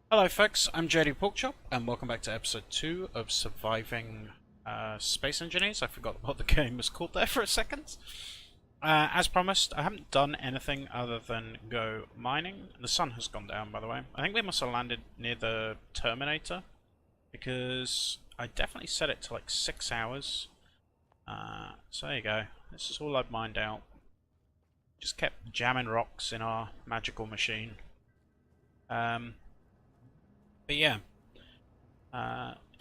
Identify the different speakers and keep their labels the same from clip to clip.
Speaker 1: Hello folks, I'm JDporkchop and welcome back to episode 2 of Surviving Space Engineers. I forgot what the game was called there for a second. As promised, I haven't done anything other than go mining. The sun has gone down, by the way. I think we must have landed near the Terminator, because I definitely set it to like 6 hours. So there you go. This is all I've mined out. Just kept jamming rocks in our magical machine. But yeah,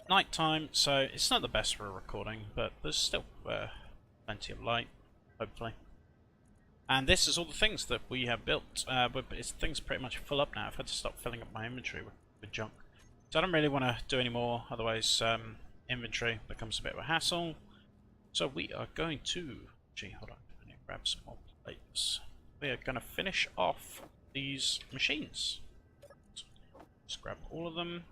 Speaker 1: night time, so it's not the best for a recording, but there's still plenty of light, hopefully. And this is all the things that we have built, but things are pretty much full up now. I've had to stop filling up my inventory with junk. So I don't really want to do any more, otherwise inventory becomes a bit of a hassle. So we are going to... Gee, hold on, I need to grab some more plates. We are going to finish off these machines. Just grab all of them.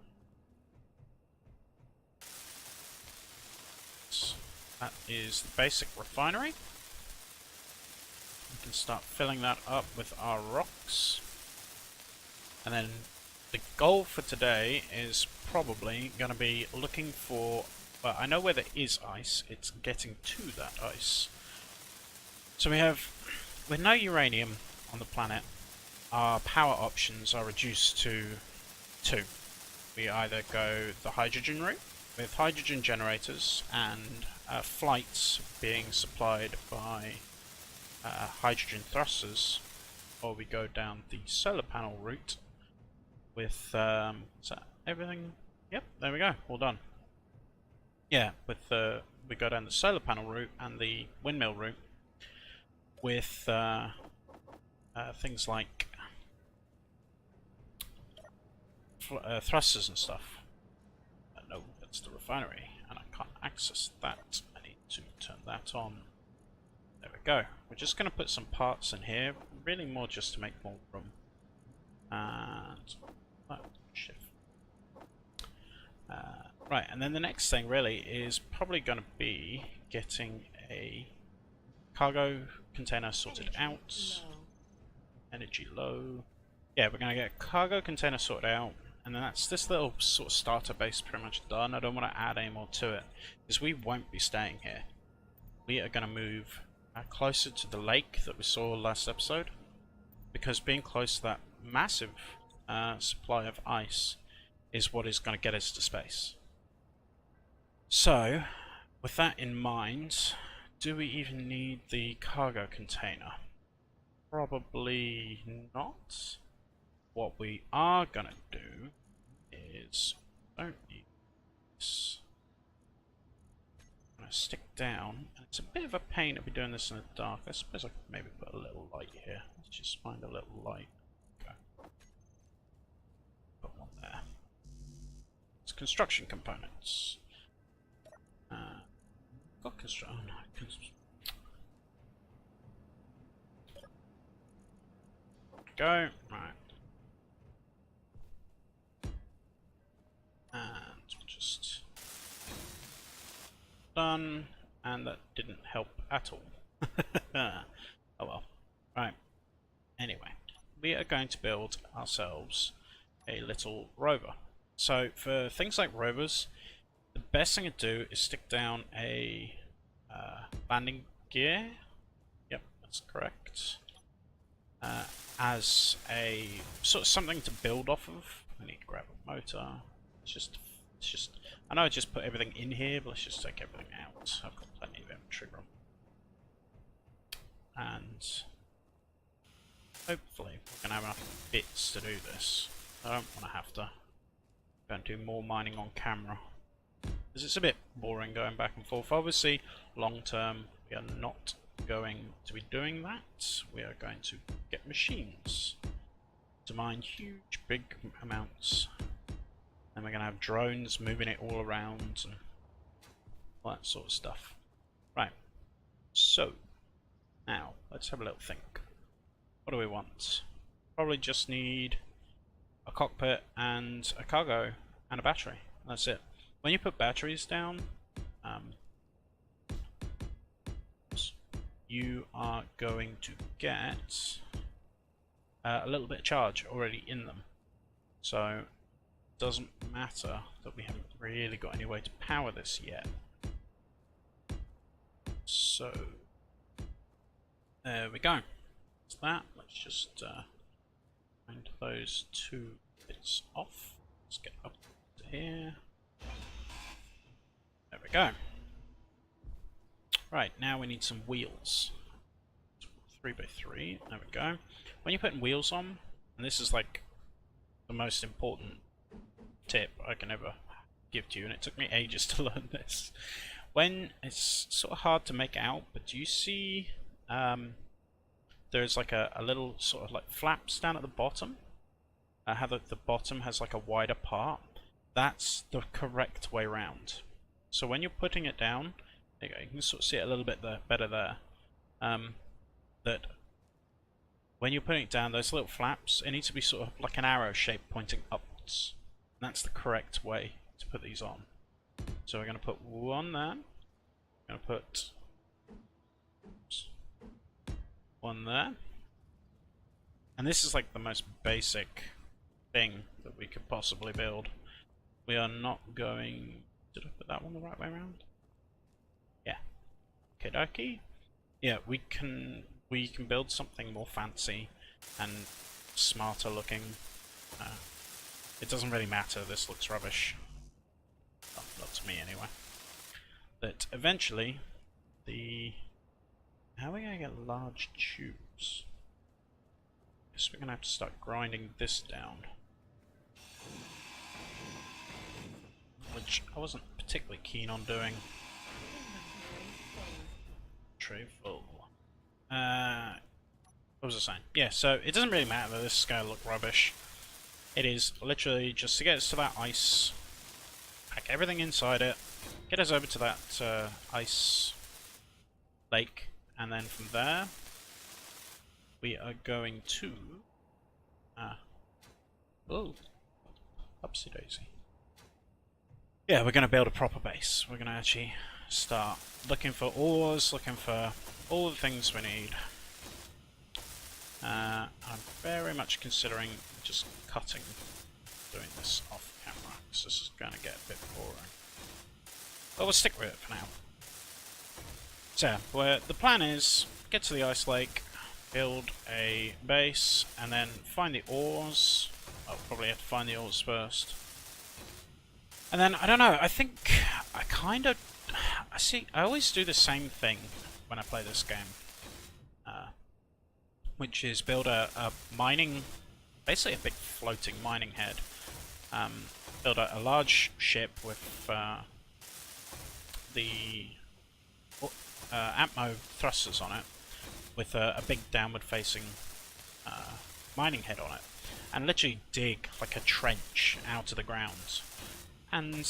Speaker 1: That is the basic refinery. We can start filling that up with our rocks. And then the goal for today is probably going to be looking for... Well, I know where there is ice. It's getting to that ice. So with no uranium on the planet, our power options are reduced to 2. We either go the hydrogen route with hydrogen generators and flights being supplied by hydrogen thrusters, or we go down the solar panel route with is that everything? Yep, there we go, all done. Yeah, with we go down the solar panel route and the windmill route with things like thrusters and stuff. No, that's the refinery, and I can't access that. I need to turn that on. There we go. We're just going to put some parts in here, really more just to make more room. And shift. Right, and then the next thing really is probably going to be getting a cargo container sorted out. Energy low. Yeah, we're going to get a cargo container sorted out. And then that's this little sort of starter base pretty much done. I don't want to add any more to it, because we won't be staying here. We are going to move closer to the lake that we saw last episode, because being close to that massive supply of ice is what is going to get us to space. So, with that in mind, do we even need the cargo container? Probably not. What we are gonna do is, don't need this. I'm gonna stick down. It's a bit of a pain to be doing this in the dark. I suppose I could maybe put a little light here. Let's just find a little light. Okay. Put one there. It's construction components. Got construction. Oh, no, go. Right. And just done, and that didn't help at all. Oh well. Right. Anyway, we are going to build ourselves a little rover. So for things like rovers, the best thing to do is stick down a landing gear. Yep, that's correct. As a sort of something to build off of. I need to grab a motor. It's just. I know I just put everything in here, but let's just take everything out. I've got plenty of inventory room, and hopefully we're gonna have enough bits to do this. I don't want to have to go and do more mining on camera, because it's a bit boring going back and forth. Obviously, long term, we are not going to be doing that. We are going to get machines to mine huge, big amounts. And we're going to have drones moving it all around and all that sort of stuff. Right. So, now, let's have a little think. What do we want? Probably just need a cockpit and a cargo and a battery. That's it. When you put batteries down, you are going to get a little bit of charge already in them. So doesn't matter that we haven't really got any way to power this yet. So, there we go. That's that. Let's just find those two bits off. Let's get up to here. There we go. Right, now we need some wheels. 3x3, there we go. When you're putting wheels on, and this is like the most important tip I can ever give to you, and it took me ages to learn this. When it's sort of hard to make out, but do you see there's like a little sort of like flaps down at the bottom? How the bottom has like a wider part? That's the correct way round. So when you're putting it down, there you go, you can sort of see it a little bit better there. That when you're putting it down, those little flaps, it needs to be sort of like an arrow shape pointing upwards. And that's the correct way to put these on. So we're going to put one there. We're going to put one there. And this is like the most basic thing that we could possibly build. We are not going... Did I put that one the right way around? Yeah. Okie. Yeah, we can build something more fancy and smarter looking. It doesn't really matter, this looks rubbish. Well, not to me anyway. But eventually, how are we going to get large tubes? Guess we're going to have to start grinding this down. Which I wasn't particularly keen on doing. True full. What was I saying? Yeah, so it doesn't really matter that this is going to look rubbish. It is literally just to get us to that ice, pack everything inside it, get us over to that ice lake, and then from there we are going to... oh, upsy daisy. Yeah, we're going to build a proper base. We're going to actually start looking for ores, looking for all the things we need. I'm very much considering just doing this off camera, because this is going to get a bit boring. But we'll stick with it for now. So, the plan is, get to the ice lake, build a base, and then find the ores. I'll probably have to find the ores first. And then, I don't know, I think I kind of... I always do the same thing when I play this game. Which is build a mining... basically a big floating mining head. Build a large ship with the Atmo thrusters on it, with a big downward facing mining head on it, and literally dig like a trench out of the ground. And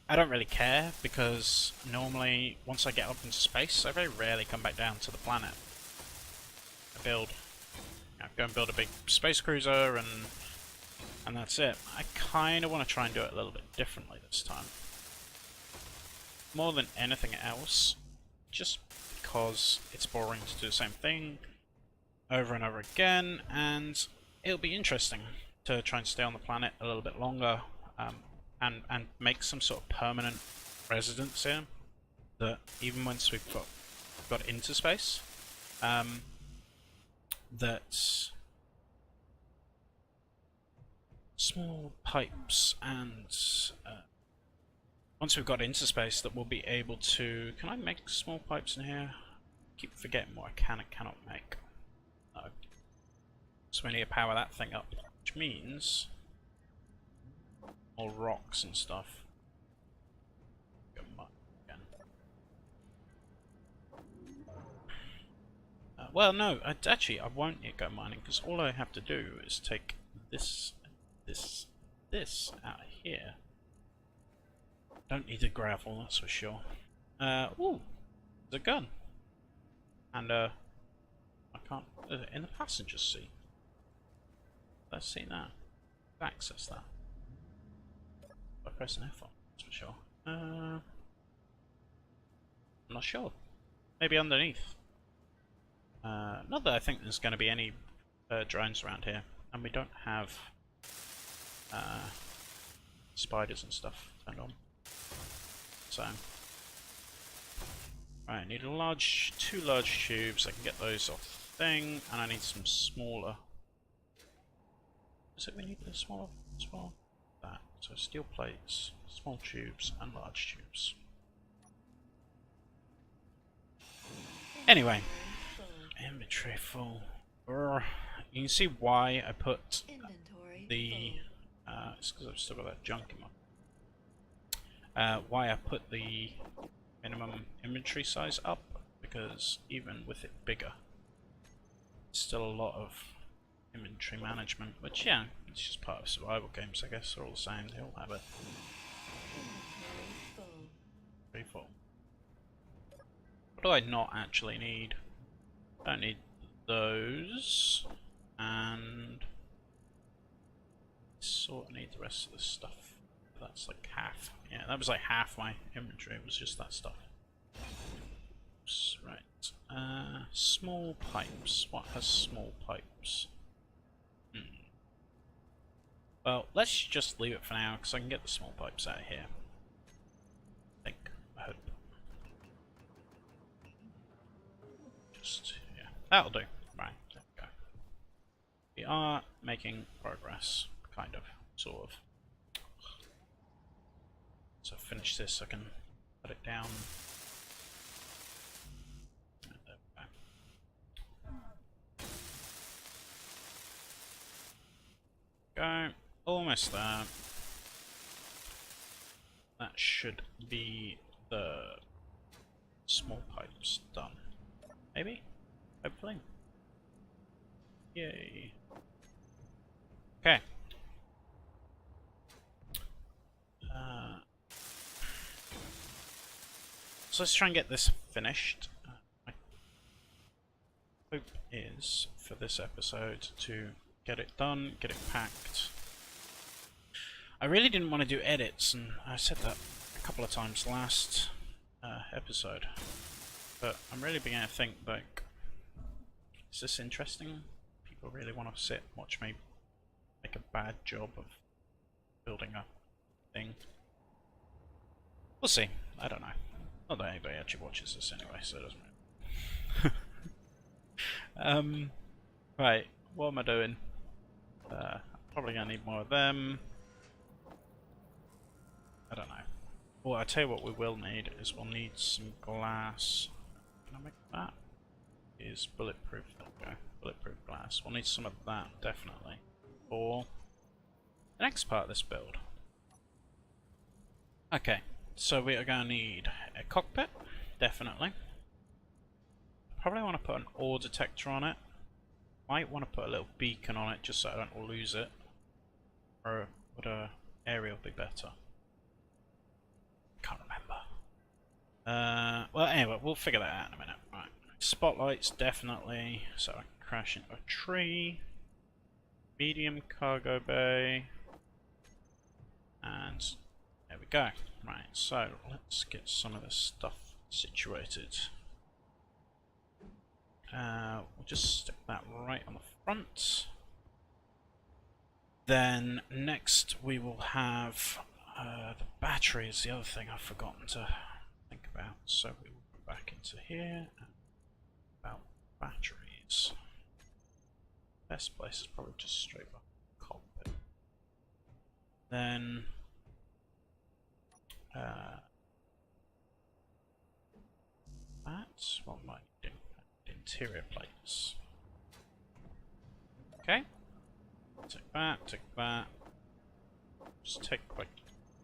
Speaker 1: I don't really care, because normally once I get up into space I very rarely come back down to the planet. I go and build a big space cruiser and that's it. I kind of want to try and do it a little bit differently this time. More than anything else, just because it's boring to do the same thing over and over again, and it'll be interesting to try and stay on the planet a little bit longer, and make some sort of permanent residence here, that even once we've got into space, that small pipes, and once we've got into space, that we'll be able to... Can I make small pipes in here? I keep forgetting what I can and cannot make. No. So we need to power that thing up, which means more rocks and stuff. Go mine again. Well, no, actually I won't need to go mining, because all I have to do is take this out of here. Don't need the gravel, that's for sure. Ooh, there's a gun. And I can't... in the passenger seat. Let's see that. Access that. By pressing F on, that's for sure. I'm not sure. Maybe underneath. Not that I think there's going to be any drones around here, and we don't have spiders and stuff turned on. So, right, I need two large tubes. I can get those off the thing, and I need some smaller. Is it we need the smaller as well? That. So steel plates, small tubes, and large tubes. Anyway, inventory full. You can see why I put the. It's because I've still got that junk in my. Why I put the minimum inventory size up, because even with it bigger, it's still a lot of inventory management, which, yeah, it's just part of survival games, I guess. They're all the same, they all have it. Pretty full. What do I not actually need? I don't need those, and sort of need the rest of this stuff. That's like half. Yeah, that was like half my inventory, was just that stuff. Oops, right. Small pipes. What has small pipes? Well, let's just leave it for now, because I can get the small pipes out of here. I think. I hope. Just, yeah. That'll do. Right, there we go. We are making progress. Kind of. Sort of. So finish this, I can put it down. There we go. Almost there. That should be the small pipes done. Maybe? Hopefully. Yay. Okay. So let's try and get this finished. My hope is for this episode to get it done, get it packed. I really didn't want to do edits, and I said that a couple of times last episode. But I'm really beginning to think, like, is this interesting? People really want to sit and watch me make a bad job of building a thing? We'll see. I don't know. Not that anybody actually watches this anyway, so it doesn't matter. Right, what am I doing? Probably gonna need more of them. I don't know. Well, I tell you what we will need is we'll need some glass. Can I make that? Is bulletproof. There we go. Bulletproof glass. We'll need some of that, definitely. For the next part of this build. Okay. So we are going to need a cockpit, definitely. Probably want to put an ore detector on it. Might want to put a little beacon on it just so I don't lose it. Or would a aerial be better? Can't remember. Well, anyway, we'll figure that out in a minute. Right. Spotlights, definitely. So I can crash into a tree. Medium cargo bay. And there we go. Right, so let's get some of this stuff situated. We'll just stick that right on the front. Then next we will have the battery is the other thing I've forgotten to think about. So we will go back into here and about batteries. Best place is probably just straight up cockpit. Then that's what am I doing? Interior plates. Okay. Take that, take that. Just take like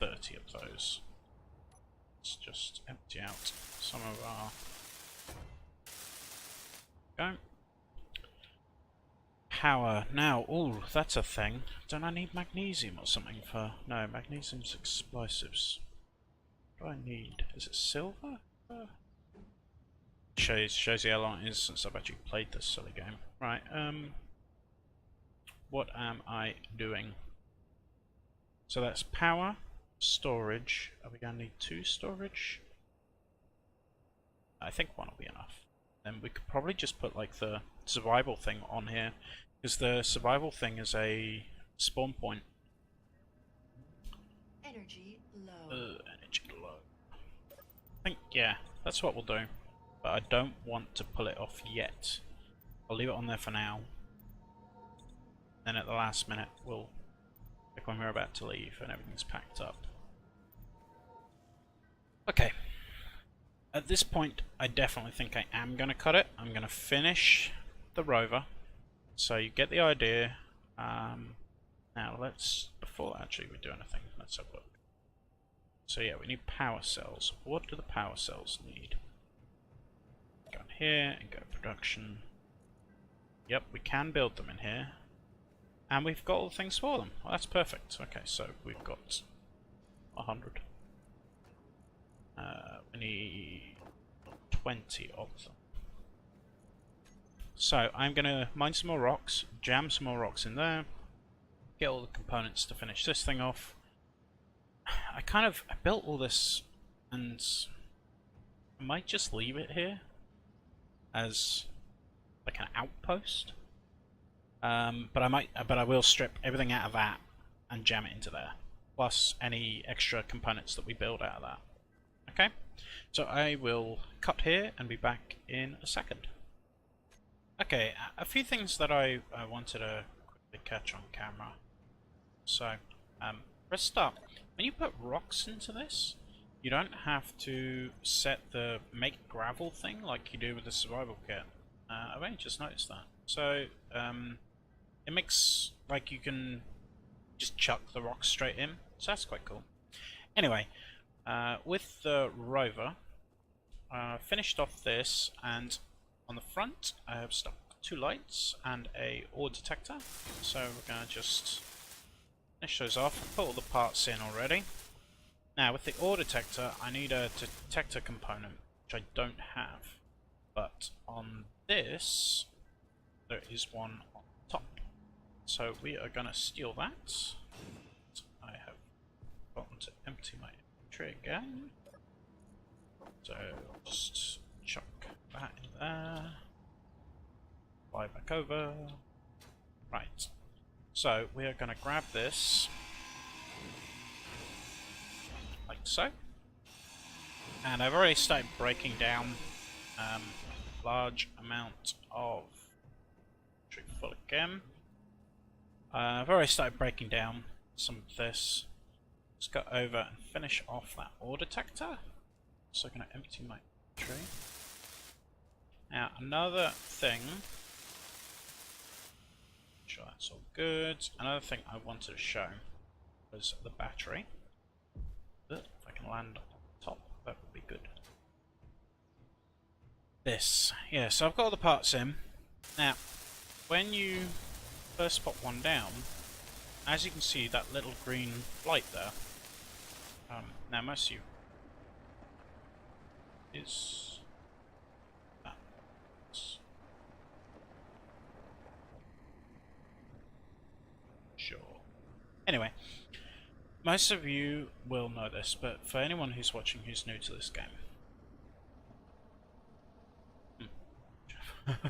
Speaker 1: 30 of those. Let's just empty out some of our. Go. Power. Now, ooh, that's a thing. Don't I need magnesium or something for. No, magnesium's explosives. What do I need? Is it silver? Shows you how long it is since I've actually played this silly game. Right, what am I doing? So that's power, storage. Are we going to need 2 storage? I think 1 will be enough. Then we could probably just put like the survival thing on here, because the survival thing is a spawn point.
Speaker 2: Energy low.
Speaker 1: Energy low. I think, yeah, that's what we'll do. But I don't want to pull it off yet. I'll leave it on there for now. Then at the last minute, we'll, like when we're about to leave and everything's packed up. Okay. At this point, I definitely think I am going to cut it. I'm going to finish the rover. So you get the idea. Now let's, before actually we do anything, let's have a look. So yeah, we need power cells. What do the power cells need? Go in here and go production. Yep, we can build them in here. And we've got all the things for them. Well, that's perfect. Okay, so we've got 100. We need 20 of them. So I'm going to mine some more rocks, jam some more rocks in there, get all the components to finish this thing off. I built all this, and I might just leave it here as like an outpost. But I will strip everything out of that and jam it into there, plus any extra components that we build out of that. Okay, so I will cut here and be back in a second. Okay, a few things that I wanted to quickly catch on camera. So, press start. When you put rocks into this, you don't have to set the make gravel thing like you do with the survival kit. I've only just noticed that. So, it makes like you can just chuck the rocks straight in, so that's quite cool. Anyway, with the rover, finished off this, and on the front I have stuck 2 lights and a ore detector. So we're going to just finish those off, put all the parts in already. Now with the ore detector I need a detector component, which I don't have. But on this, there is one on top. So we are going to steal that. I have forgotten to empty my inventory again. So just chuck that in there. Fly back over. Right. So we are going to grab this like so. And I've already started breaking down large amount of full again. I've already started breaking down some of this. Let's go over and finish off that ore detector. So I'm going to empty my inventory. Now another thing, make sure that's all good. Another thing I wanted to show was the battery. If I can land on top, that would be good. This, yeah. So I've got all the parts in. Now, when you first pop one down, as you can see, that little green light there. Now most of you is that. Sure. Anyway, most of you will know this, but for anyone who's watching who's new to this game,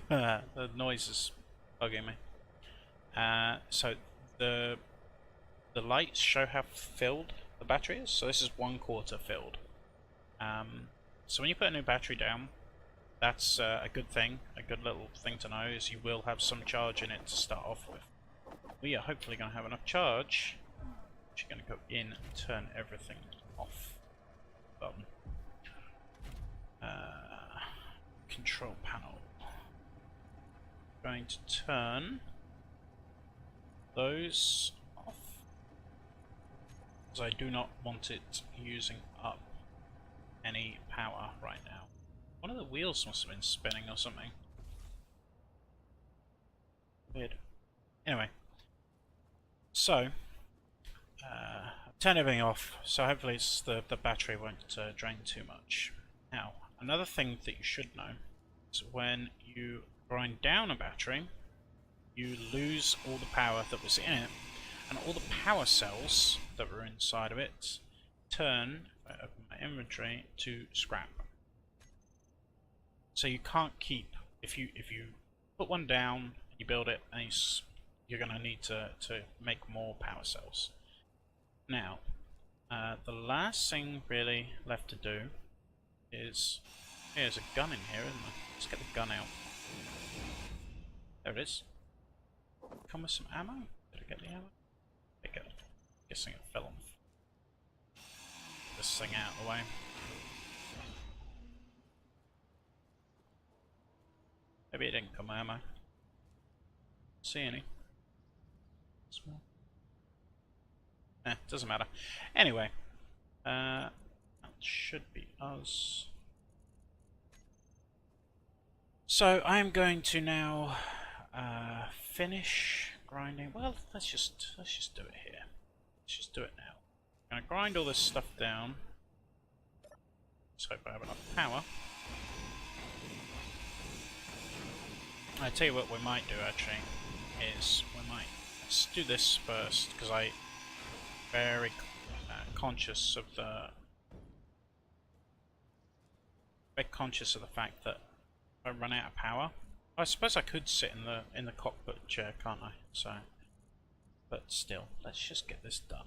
Speaker 1: the noise is bugging me. So the lights show how filled the battery is. So this is 1/4 filled. So when you put a new battery down, that's a good thing. A good little thing to know is you will have some charge in it to start off with. We are hopefully going to have enough charge. We're going to go in and turn everything off. Button. Control panel. Going to turn those off, because I do not want it using up any power right now. One of the wheels must have been spinning or something. Weird. Anyway, so turn everything off, so hopefully the battery won't drain too much. Now, another thing that you should know is when you grind down a battery, you lose all the power that was in it, and all the power cells that were inside of it turn, if I open my inventory, to scrap. So you can't keep, if you put one down, you build it, and you're going to need to make more power cells. Now, The last thing really left to do is... There's a gun in here, isn't there? Let's get the gun out. There it is. Come with some ammo? Did I get the ammo? I got it. Guessing it fell on. This thing out of the way. Maybe it didn't come with ammo. See any? Small. Doesn't matter. Anyway, that should be us. So I'm going to now finish grinding. Well, let's just do it here. Let's just do it now. I'm gonna grind all this stuff down. Let's hope I have enough power. I tell you what we might do actually is let's do this first because I'm very conscious of the fact that if I run out of power, I suppose I could sit in the cockpit chair, can't I? So, but still, let's just get this done.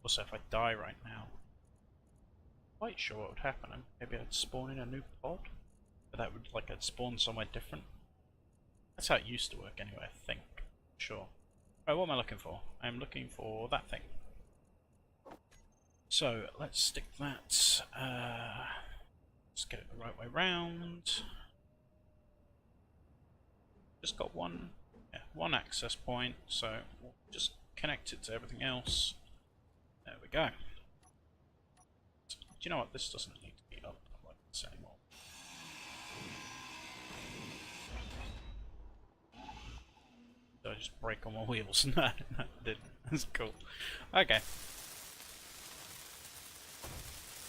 Speaker 1: Also, if I die right now, I'm quite sure what would happen. Maybe I'd spawn in a new pod, but that would I'd spawn somewhere different. That's how it used to work anyway, I think. Sure. Right, what am I looking for? I'm looking for that thing. So, let's stick that, let's get it the right way round. Just got one access point, so we'll just connect it to everything else. There we go. Do you know what? This doesn't need to be up like this anymore. Did I just break all my wheels? No, I didn't. That's cool. Okay.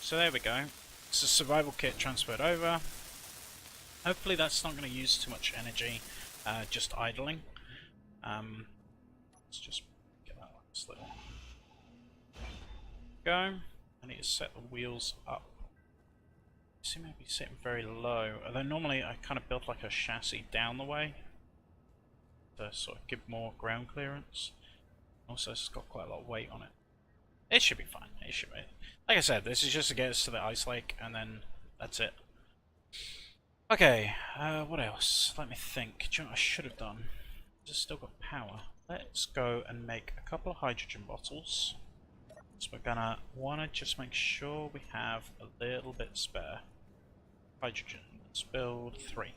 Speaker 1: So there we go. It's a survival kit transferred over. Hopefully that's not going to use too much energy, just idling. Let's just get that last little. Go. I need to set the wheels up. They seem to be sitting very low. Although normally I kind of built like a chassis down the way to sort of give more ground clearance. Also, it's got quite a lot of weight on it. It should be fine. It should be. Like I said, this is just to get us to the ice lake, and then that's it. Okay, what else? Let me think. Do you know what I should have done? Just still got power. Let's go and make a couple of hydrogen bottles. So we're gonna wanna just make sure we have a little bit spare. Hydrogen. Let's build 3.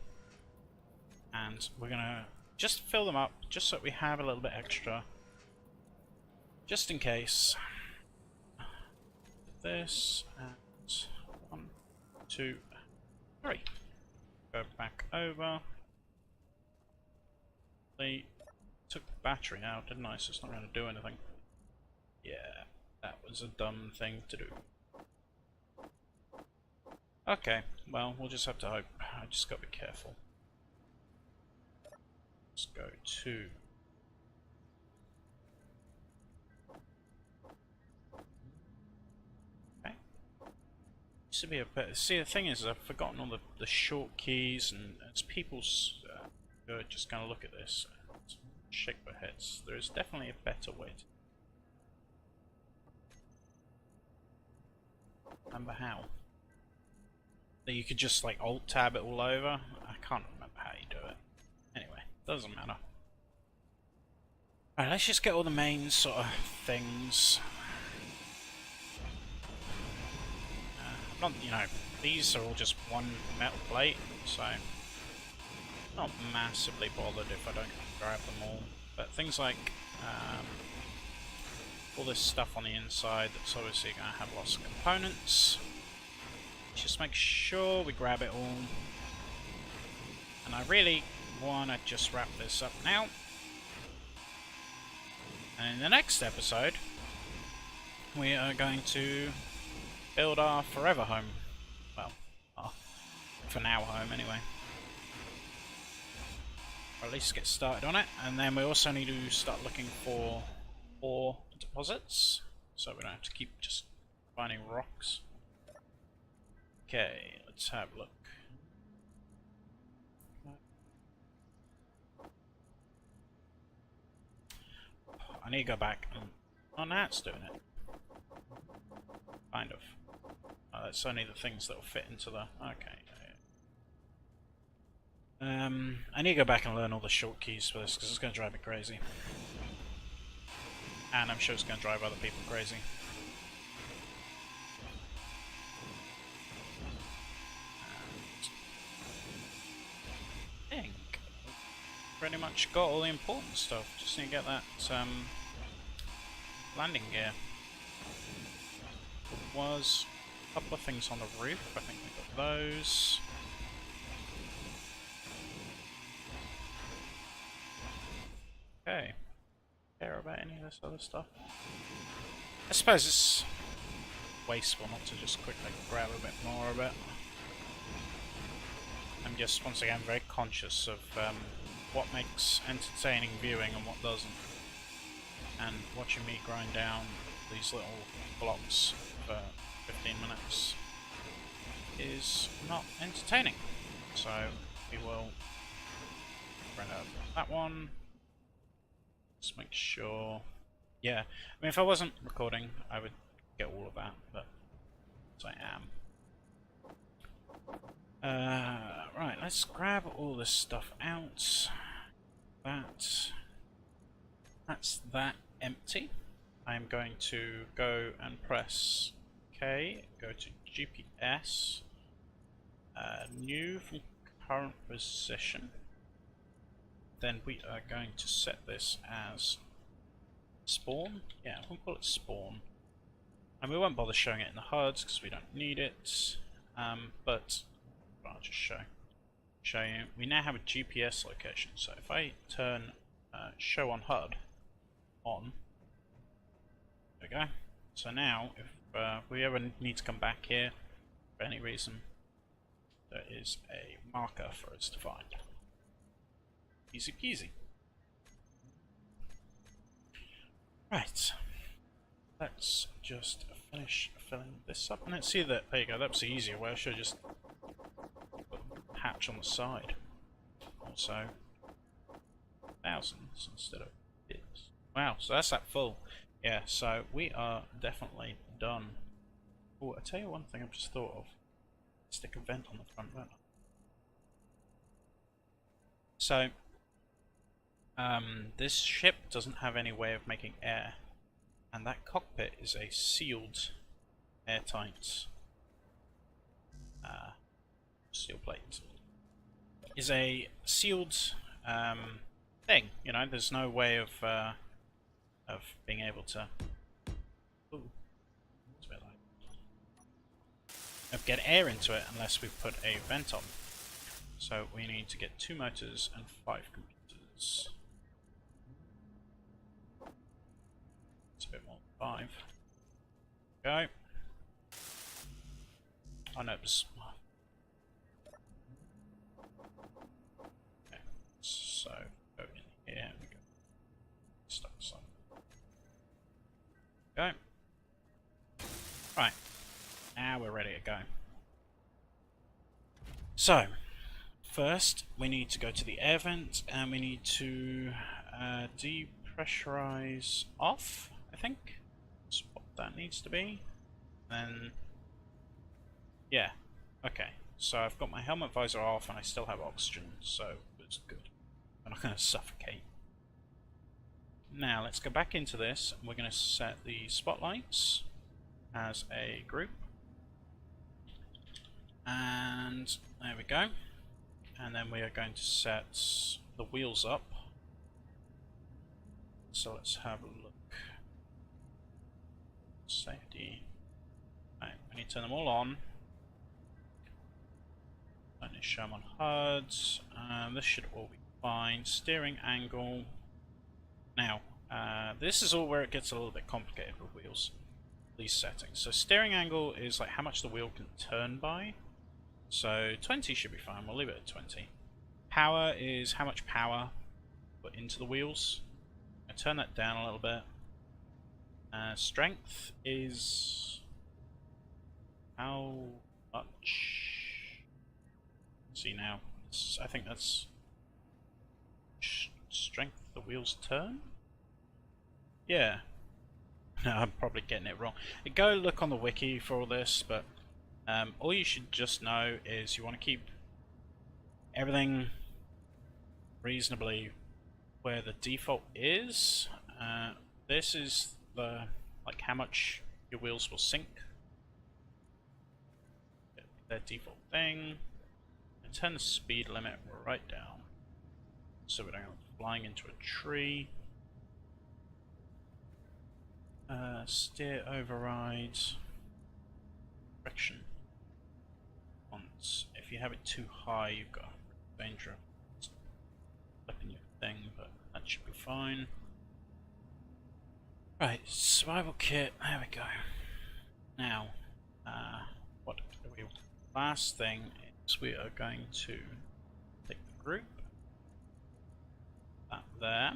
Speaker 1: And we're gonna just fill them up, just so we have a little bit extra. Just in case. This, and 1, 2, 3. Go back over. They took the battery out, didn't I? So it's not going to do anything. Yeah, that was a dumb thing to do. Okay, well, we'll just have to hope. I just got to be careful. Let's go to... to be a bit. See, the thing is, I've forgotten all the short keys, and as people's just gonna look at this and shake their heads. There is definitely a better way to remember how. That you could just like alt tab it all over. I can't remember how you do it. Anyway, doesn't matter. Alright, let's just get all the main sort of things. Not, you know, these are all just one metal plate, so not massively bothered if I don't grab them all. But things like all this stuff on the inside that's obviously going to have lots of components. Just make sure we grab it all. And I really want to just wrap this up now. And in the next episode, we are going to build our forever home. Well, our for now home anyway. Or at least get started on it. And then we also need to start looking for ore deposits, so we don't have to keep just finding rocks. Okay, let's have a look. I need to go back and... Oh, now it's doing it. Kind of. That's only the things that will fit into the... Okay. I need to go back and learn all the short keys for this, because it's going to drive me crazy. And I'm sure it's going to drive other people crazy. I think pretty much got all the important stuff. Just need to get that landing gear. There was a couple of things on the roof. I think we got those. Okay. Care about any of this other stuff? I suppose it's wasteful not to just quickly grab a bit more of it. I'm just, once again, very conscious of what makes entertaining viewing and what doesn't. And watching me grind down these little blocks for 15 minutes is not entertaining. So we will grind out that one. Just make sure. Yeah, I mean, if I wasn't recording, I would get all of that, but as I am. Right, let's grab all this stuff out. That's that empty. I'm going to go and press K, go to GPS, new from current position. Then we are going to set this as spawn. Yeah, we'll call it spawn. And we won't bother showing it in the HUDs because we don't need it. But I'll just show you. We now have a GPS location. So if I turn show on HUD on, there we go. So now if we ever need to come back here for any reason, there is a marker for us to find. Easy peasy. Right. Let's just finish filling this up. And let's see that. There you go. That was the easier way. I should have just put a hatch on the side. Also, thousands instead of bits. Wow. So that's that full. Yeah. So we are definitely done. Oh, I tell you one thing I've just thought of. Stick a vent on the front burner. So. This ship doesn't have any way of making air, and that cockpit is a sealed, airtight steel plate. Is a sealed thing. You know, there's no way of being able to get air into it unless we put a vent on. So we need to get 2 motors and 5 computers. It's a bit more than 5. Go. Oh no, it was... Okay, so go in here, we go. Start some. Go. Right. Now we're ready to go. So, first we need to go to the air vent and we need to depressurize off, I think. That's what that needs to be. Then, yeah, okay. So I've got my helmet visor off and I still have oxygen, so it's good. I'm not going to suffocate. Now let's go back into this and we're going to set the spotlights as a group. And there we go. And then we are going to set the wheels up. So let's have a look. Safety. Right, we need to turn them all on. I need to show them on HUDs. This should all be fine. Steering angle. Now, this is all where it gets a little bit complicated with wheels. These settings. So steering angle is like how much the wheel can turn by. So 20 should be fine, we'll leave it at 20. Power is how much power put into the wheels. I turn that down a little bit. Strength is how much? Let's see now. I think that's strength the wheels turn? Yeah. No, I'm probably getting it wrong. Go look on the wiki for all this, but all you should just know is you want to keep everything reasonably where the default is. This is the like how much your wheels will sink. Their default thing. And turn the speed limit right down so we don't go flying into a tree. Steer overrides. Direction. Once. If you have it too high, you've got danger of flipping your thing, but that should be fine. Right, survival kit. There we go. Now, what do we? Last thing is we are going to take the group. That there.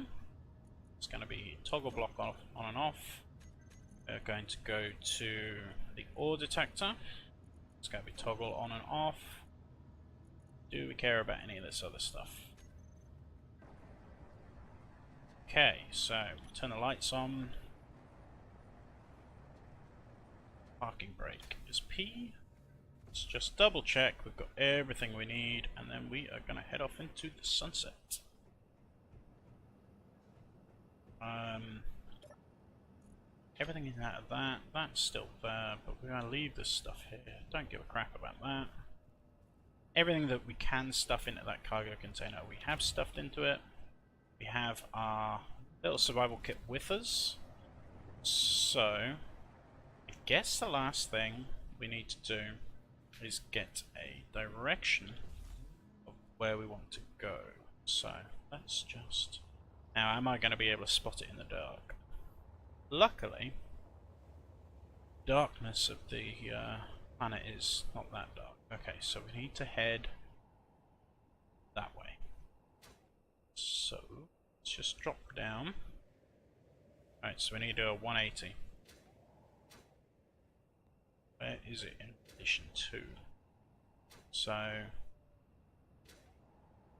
Speaker 1: It's going to be toggle block off, on and off. We're going to go to the ore detector. It's going to be toggle on and off. Do we care about any of this other stuff? Okay, so turn the lights on. Parking brake is P. Let's just double check we've got everything we need, and then we are going to head off into the sunset. Everything is out of that. That's still there, but we're going to leave this stuff here. Don't give a crap about that. Everything that we can stuff into that cargo container, we have stuffed into it. We have our little survival kit with us. So, I guess the last thing we need to do is get a direction of where we want to go. So, let's just... Now, am I going to be able to spot it in the dark? Luckily, darkness of the planet is not that dark. Okay, so we need to head that way. So, let's just drop down. Alright, so we need to do a 180. Where is it in relation to? So,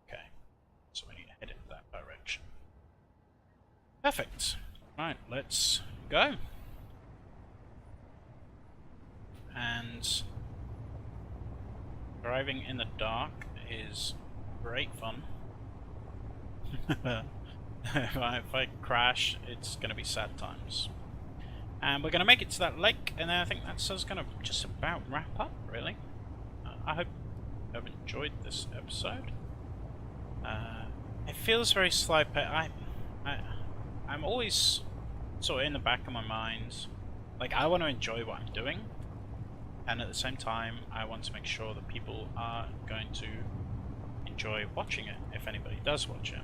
Speaker 1: okay, so we need to head in that direction. Perfect. Right, let's go. And driving in the dark is great fun. if I crash, it's going to be sad times. And we're going to make it to that lake, and then I think that's us going to just about wrap up, really. I hope you have enjoyed this episode. It feels very slow, but I'm always sort of in the back of my mind, like, I want to enjoy what I'm doing, and at the same time I want to make sure that people are going to enjoy watching it, if anybody does watch it.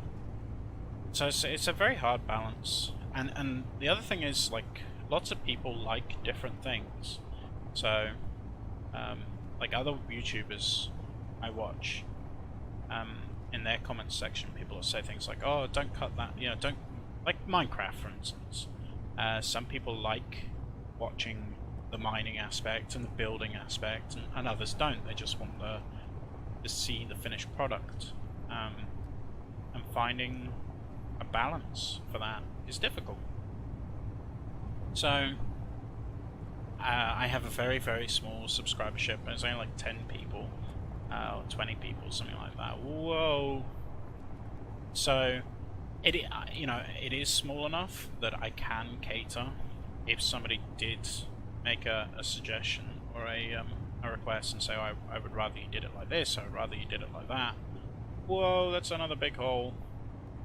Speaker 1: So it's a very hard balance, and the other thing is, like, lots of people like different things. So like other YouTubers I watch, in their comments section people will say things like, oh, don't cut that, you know, don't, like Minecraft for instance. Some people like watching the mining aspect and the building aspect, and others don't. They just want to see the finished product. And finding a balance for that is difficult. So I have a very, very small subscribership. It's only like 10 people, or 20 people, something like that. Whoa! So you know, it is small enough that I can cater if somebody did make a suggestion or a request and say, oh, I would rather you did it like this, I would rather you did it like that. Whoa, that's another big hole.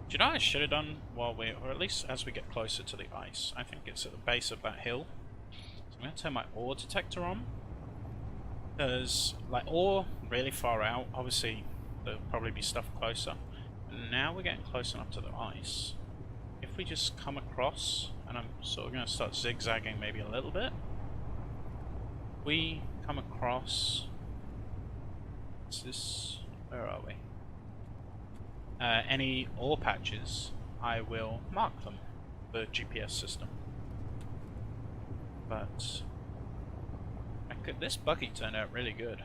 Speaker 1: Do you know what I should have done while we're, or at least as we get closer to the ice? I think it's at the base of that hill. So I'm going to turn my ore detector on. There's, like, ore really far out. Obviously, there'll probably be stuff closer. And now we're getting close enough to the ice. If we just come across, and I'm sort of going to start zigzagging maybe a little bit. We come across... What's this? Where are we? Any ore patches, I will mark them, the GPS system. But this buggy turned out really good.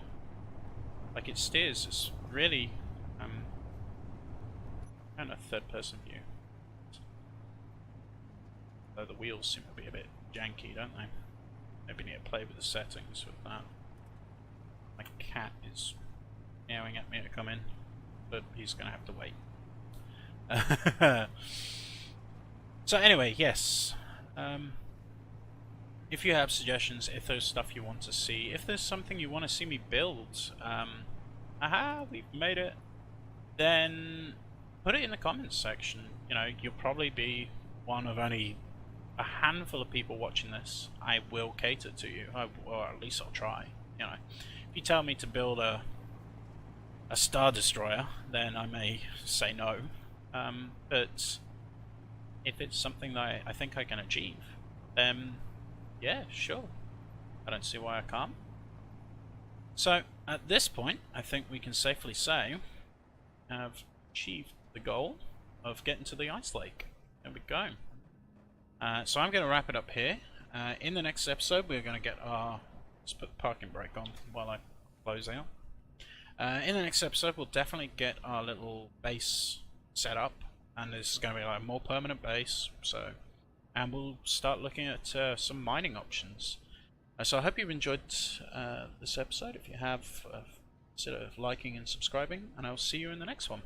Speaker 1: Like, it steers, it's really kind of third-person view. Though the wheels seem to be a bit janky, don't they? Maybe need to play with the settings with that. My cat is meowing at me to come in, but he's going to have to wait. So anyway, yes. If you have suggestions, if there's stuff you want to see, if there's something you want to see me build, aha, we've made it, then put it in the comments section. You know, you'll probably be one of only a handful of people watching this. I will cater to you, or at least I'll try. You know, if you tell me to build a Star Destroyer, then I may say no. But if it's something that I think I can achieve, then yeah, sure. I don't see why I can't. So at this point, I think we can safely say I've achieved the goal of getting to the ice lake. There we go. So I'm going to wrap it up here. In the next episode, we're going to get our... Let's put the parking brake on while I close out. In the next episode, we'll definitely get our little base set up, and this is going to be like a more permanent base. And we'll start looking at some mining options. So I hope you've enjoyed this episode. If you have, consider liking and subscribing, and I'll see you in the next one.